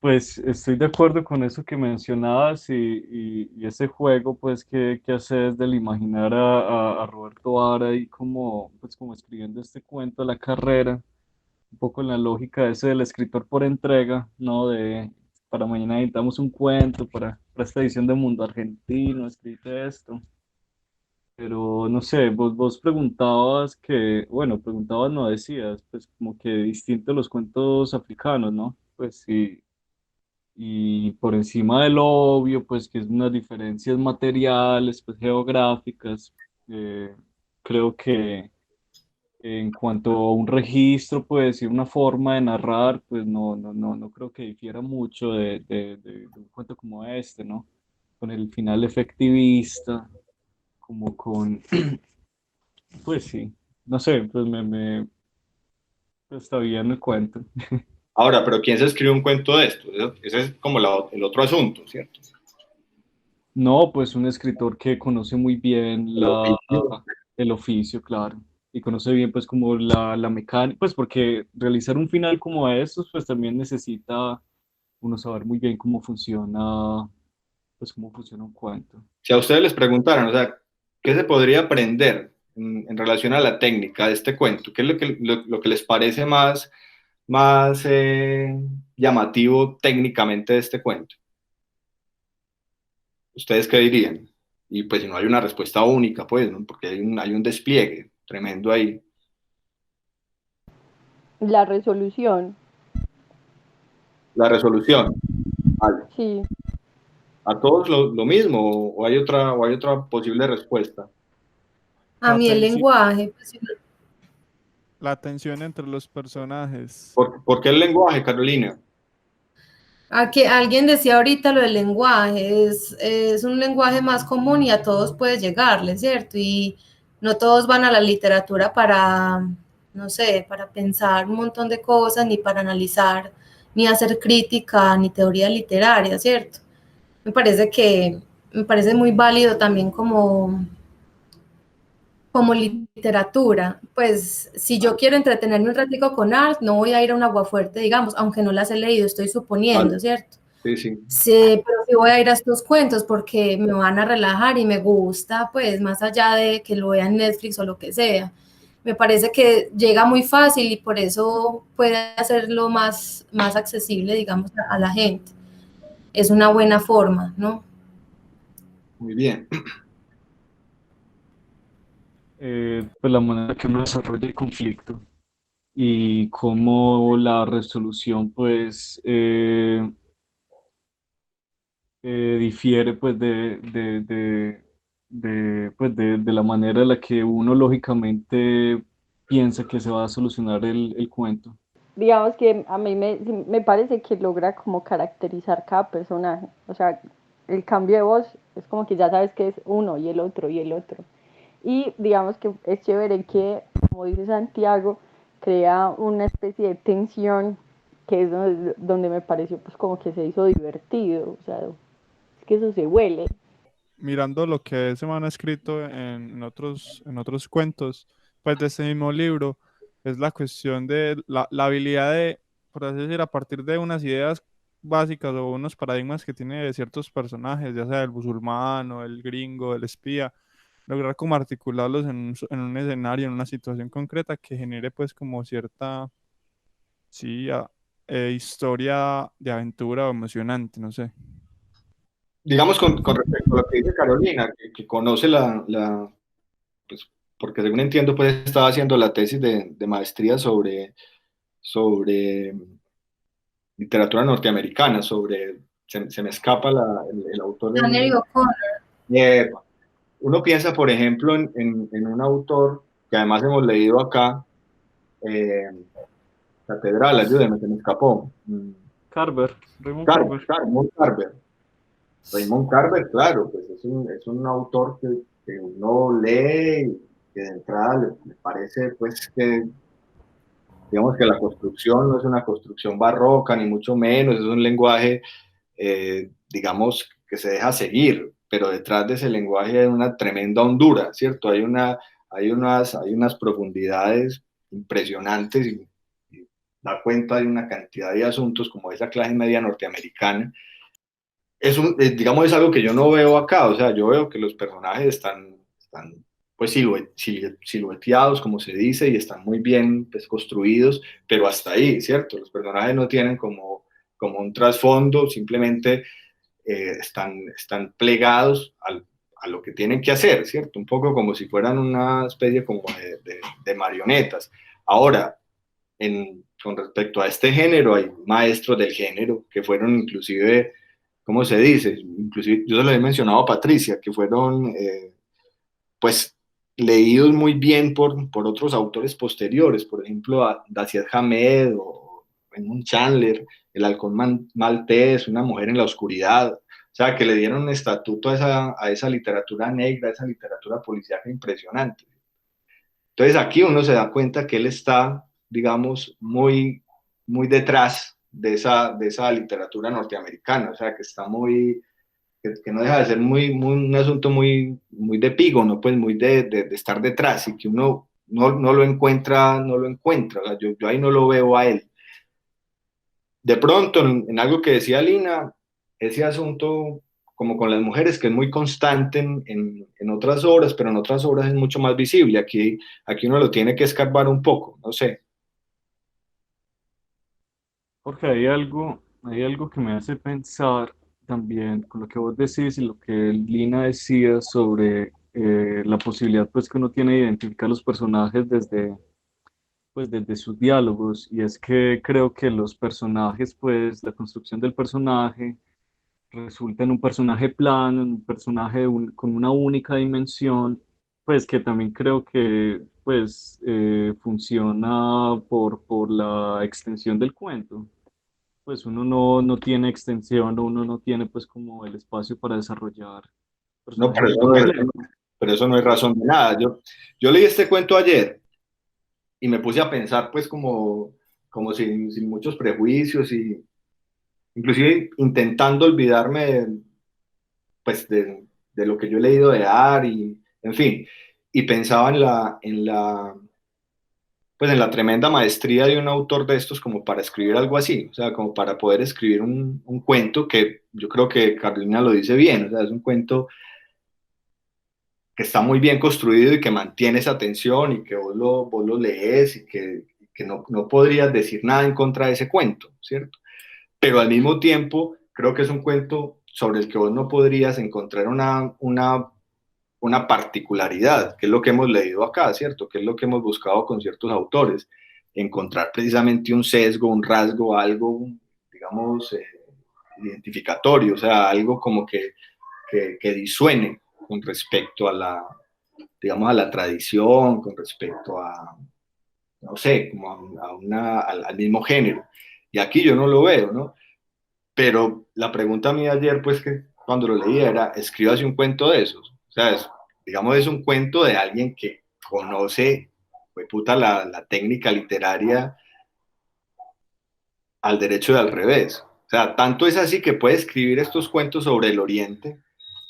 Pues estoy de acuerdo con eso que mencionabas y ese juego pues que haces del imaginar a Roberto Vara y como, pues, como escribiendo este cuento a la carrera, un poco en la lógica ese del escritor por entrega, ¿no? De para mañana necesitamos un cuento para esta edición de Mundo Argentino, escribe esto. Pero no sé, vos preguntabas que, bueno, preguntabas, no decías, pues como que distintos los cuentos africanos, ¿no? Pues sí, y por encima del obvio, pues que es unas diferencias materiales, pues geográficas, eh, creo que en cuanto a un registro, pues y una forma de narrar, pues no creo que difiera mucho de un cuento como este, ¿no? Con el final efectivista, como con, pues sí, no sé, pues pues está bien el cuento. Ahora, pero ¿quién se escribe un cuento de esto? Ese es como el otro asunto, ¿cierto? No, pues un escritor que conoce muy bien El oficio. el oficio, claro, y conoce bien pues como la mecánica, pues porque realizar un final como estos, pues también necesita uno saber muy bien cómo funciona, pues cómo funciona un cuento. Si a ustedes les preguntaran, o sea, ¿qué se podría aprender en relación a la técnica de este cuento? ¿Qué es lo que les parece más llamativo técnicamente de este cuento? ¿Ustedes qué dirían? Y pues si no hay una respuesta única, pues, ¿no? Porque hay un despliegue tremendo ahí. La resolución, La resolución, ¿vale? sí. ¿A todos lo mismo o hay otra posible respuesta? A La mí el tensi- lenguaje, pues, la tensión entre los personajes. ¿Por qué el lenguaje, Carolina? a que alguien decía ahorita lo del lenguaje, es un lenguaje más común y a todos puede llegarle, ¿cierto? Y no todos van a la literatura para, no sé, para pensar un montón de cosas, ni para analizar, ni hacer crítica, ni teoría literaria, ¿cierto? Me parece que, me parece muy válido también como literatura, pues si yo quiero entretenerme un ratico con art, no voy a ir a un aguafuerte, digamos, aunque no las he leído, estoy Vale, suponiendo, ¿cierto? sí, sí. Sí, pero sí voy a ir a estos cuentos porque me van a relajar y me gusta, pues más allá de que lo vea en Netflix o lo que sea. Me parece que llega muy fácil y por eso puede hacerlo más accesible, digamos, a la gente. Es una buena forma, ¿no? Muy bien. Pues la manera que uno desarrolla el conflicto y cómo la resolución pues difiere pues pues de la manera en la que uno lógicamente piensa que se va a solucionar el cuento. Digamos que a mí me parece que logra como caracterizar cada personaje. O sea, el cambio de voz es como que ya sabes que es uno y el otro y el otro. Y digamos que es chévere que, como dice Santiago, crea una especie de tensión que es donde me pareció pues como que se hizo divertido. O sea, es que eso se huele. Mirando lo que se me han escrito en otros cuentos, pues de este mismo libro, es la cuestión de la habilidad de, por así decir, a partir de unas ideas básicas o unos paradigmas que tiene de ciertos personajes, ya sea el musulmán, el gringo, el espía, lograr como articularlos en un escenario, en una situación concreta que genere pues como cierta, sí, historia de aventura o emocionante, no sé. Digamos con respecto a lo que dice Carolina, que conoce pues, porque según entiendo, pues estaba haciendo la tesis de maestría sobre literatura norteamericana, se me escapa el autor Flannery en... O'Connor. Epa. Uno piensa, por ejemplo, en un autor que además hemos leído acá, eh, Catedral, ayúdeme, se me escapó. Carver, Raymond Carver. Raymond Carver. Raymond Carver, claro, pues es un autor que uno lee y que de entrada le parece pues que digamos que la construcción no es una construcción barroca, ni mucho menos, es un lenguaje, digamos, que se deja seguir, pero detrás de ese lenguaje hay una tremenda hondura, ¿cierto? Hay unas profundidades impresionantes y da cuenta de una cantidad de asuntos como es la clase media norteamericana. Digamos, es algo que yo no veo acá, o sea, yo veo que los personajes están pues silueteados, como se dice, y están muy bien pues, construidos, pero hasta ahí, ¿cierto? Los personajes no tienen como un trasfondo, simplemente están plegados a lo que tienen que hacer, ¿cierto? Un poco como si fueran una especie como de marionetas. Ahora, con respecto a este género, hay maestros del género que fueron inclusive, ¿cómo se dice? Inclusive, yo se lo he mencionado a Patricia, que fueron, pues, leídos muy bien por otros autores posteriores, por ejemplo, a Dashiell Hammett o Raymond Chandler, El halcón maltés, Una mujer en la oscuridad, o sea, que le dieron un estatuto a esa literatura negra, a esa literatura policíaca impresionante. Entonces aquí uno se da cuenta que él está, digamos, muy detrás de esa literatura norteamericana, o sea, que está que no deja de ser un asunto muy de epígono, pues muy de estar detrás y que uno no lo encuentra, o sea, yo ahí no lo veo a él. De pronto, en algo que decía Lina, ese asunto como con las mujeres, que es muy constante en otras obras, pero en otras obras es mucho más visible. Aquí uno lo tiene que escarbar un poco, no sé. Jorge, hay algo que me hace pensar también con lo que vos decís y lo que Lina decía sobre la posibilidad pues que uno tiene de identificar los personajes pues desde sus diálogos, y es que creo que los personajes, pues la construcción del personaje resulta en un personaje plano, en un personaje con una única dimensión, pues que también creo que pues funciona por la extensión del cuento. Pues uno no tiene extensión, uno no tiene pues como el espacio para desarrollar No, personajes muy complejos. pero eso no es razón de nada. Yo leí este cuento ayer y me puse a pensar pues como sin muchos prejuicios y inclusive intentando olvidarme pues de lo que yo he leído de Ari, en fin, y pensaba pues en la tremenda maestría de un autor de estos como para escribir algo así, o sea, como para poder escribir un cuento que yo creo que Carolina lo dice bien, o sea, es un cuento que está muy bien construido y que mantiene esa tensión y que vos lo lees y que no podrías decir nada en contra de ese cuento, ¿cierto? Pero al mismo tiempo creo que es un cuento sobre el que vos no podrías encontrar una particularidad, que es lo que hemos leído acá, ¿cierto? Que es lo que hemos buscado con ciertos autores, encontrar precisamente un sesgo, un rasgo, algo, digamos, identificatorio, o sea, algo como que disuene con respecto a digamos, a la tradición, con respecto a, no sé, como al mismo género. Y aquí yo no lo veo, ¿no? Pero la pregunta mía ayer, pues que cuando lo leía era, escríbase un cuento de esos. O sea, digamos, es un cuento de alguien que conoce, pues puta, la técnica literaria al derecho y al revés. O sea, tanto es así que puede escribir estos cuentos sobre el Oriente,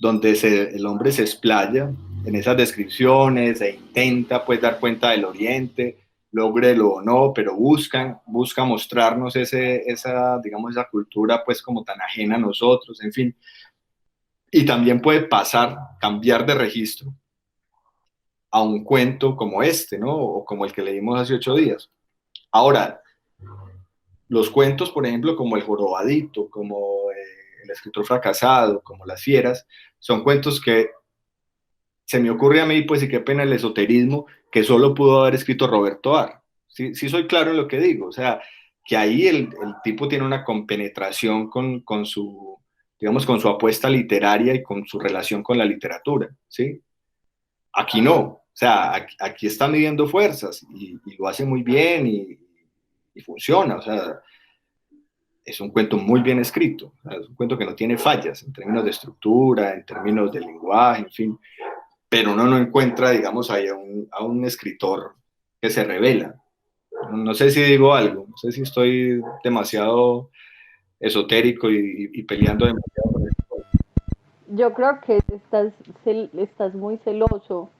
donde el hombre se explaya en esas descripciones e intenta pues dar cuenta del Oriente, lógrelo o no, pero busca mostrarnos digamos, esa cultura pues como tan ajena a nosotros, en fin. Y también puede cambiar de registro a un cuento como este, ¿no? O como el que leímos hace 8 días. Ahora, los cuentos, por ejemplo, como El Jorobadito, como El escritor fracasado, como Las fieras, son cuentos que se me ocurre a mí, pues, y qué pena el esoterismo, que solo pudo haber escrito Roberto Ar. Sí, sí soy claro en lo que digo, o sea, que ahí el tipo tiene una compenetración con su, digamos, con su apuesta literaria y con su relación con la literatura, ¿sí? Aquí no, o sea, aquí está midiendo fuerzas y lo hace muy bien y funciona, o sea, es un cuento muy bien escrito, o sea, es un cuento que no tiene fallas en términos de estructura, en términos de lenguaje, en fin, pero uno no encuentra, digamos, ahí a un escritor que se revela. No sé si digo algo, no sé si estoy demasiado esotérico y peleando demasiado. Yo creo que estás muy celoso